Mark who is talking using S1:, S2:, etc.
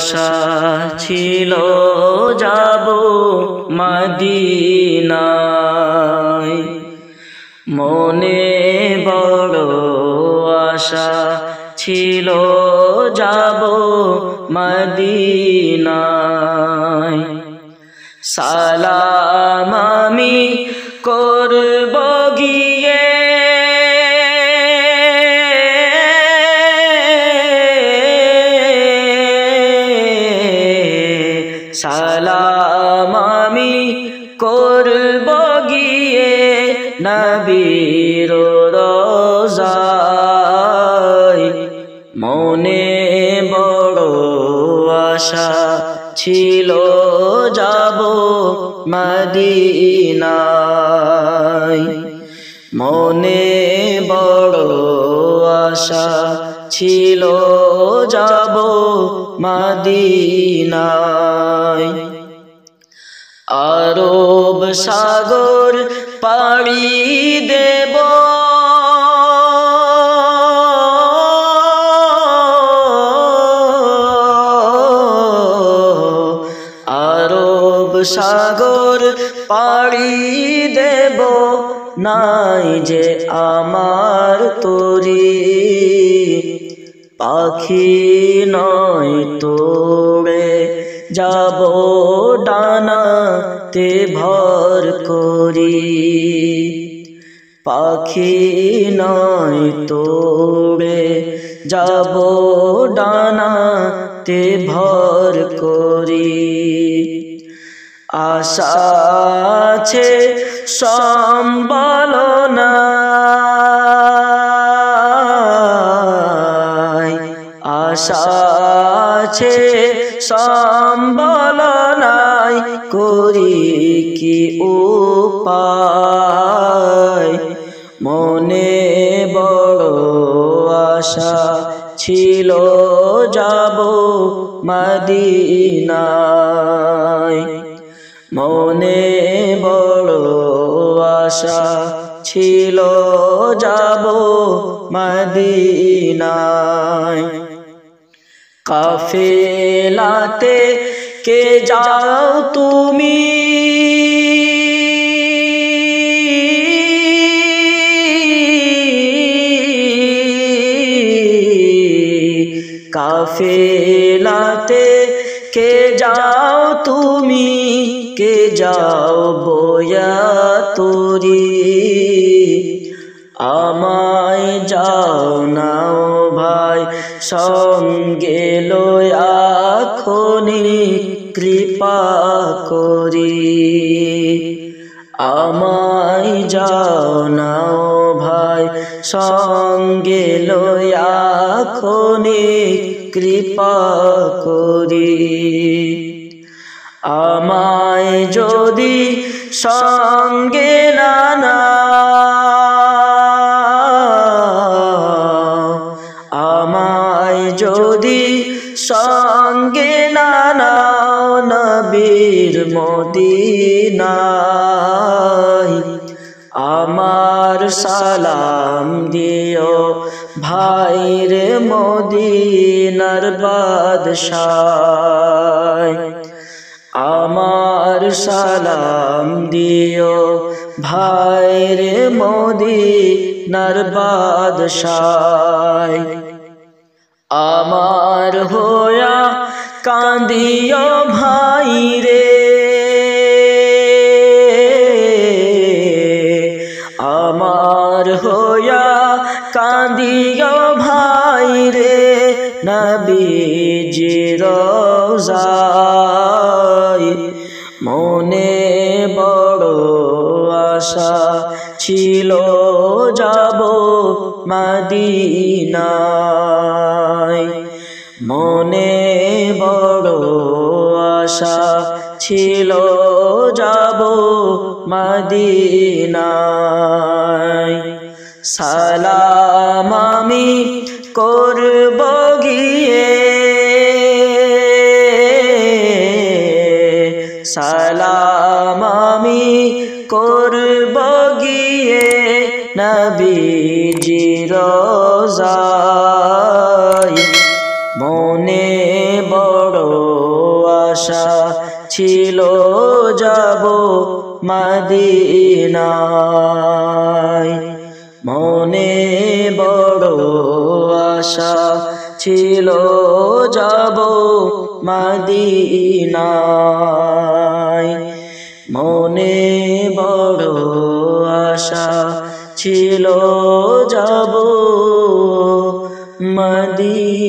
S1: আশা ছিল যাব মদিনায়, মনে বড় আশা ছিল যাব মদিনায়। সালাম আমি করব গিয়ে সালাম আমি করব গিয়ে নবীর রোজায়, মনে বড় আশা ছিল যাব মদিনায়, মনে বড় আশা ছিল যাব মদিনায়। আরব সাগর পাড়ি দেব আরব সাগর পাড়ি দেব, নাই যে আমার তরি পাখি নয় তোড়ে যাব ডানাতে ভর করি, পাখি নয় তোড়ে যাব ডানাতে ভর করি। আশা আছে সম্বল নাই, আশা আছে সম্বল নাই, করি কি উপায়, মনে বড় আশা ছিল যাব মদিনায়, মনে বড় আশা ছিল যাব মদিনায়। কাফেলাতে কে যাও তুমি কাফেলাতে কে যাও তুমি, কে যাও বয়া তোরি, আমায় যাও নাও ভাই সঙ্গে লয়া খনি কৃপা করি, আমায় যাও নাও ভাই সঙ্গে লয়া খনি কৃপা করি। আমায় যদি সঙ্গে না নাও, আমায় যদি সঙ্গে না নাও নবীর মদিনায়, আমার সালাম দিও ভাইরে মদিনার বাদশাহ, আমার সালাম দিও ভাইরে মদিনার বাদশাহ। আমার হোয়া কান্দিও ভাইরে, আমার হোয়া কান্দিও ভাইরে নবীজির রওজায়, মনে বড় আশা ছিল যাব মদিনায়, মনে বড় আশা ছিল যাব মদিনায়। সালাম আমি করব গিয়ে সালাম আমি করব গিয়ে নবীজির রওজায়, মনে বড় ছিল যাব মদিনায় মনে বড় আশা ছিল যাব মদিনায় মনে বড় আশা ছিল যাব মদিনায়।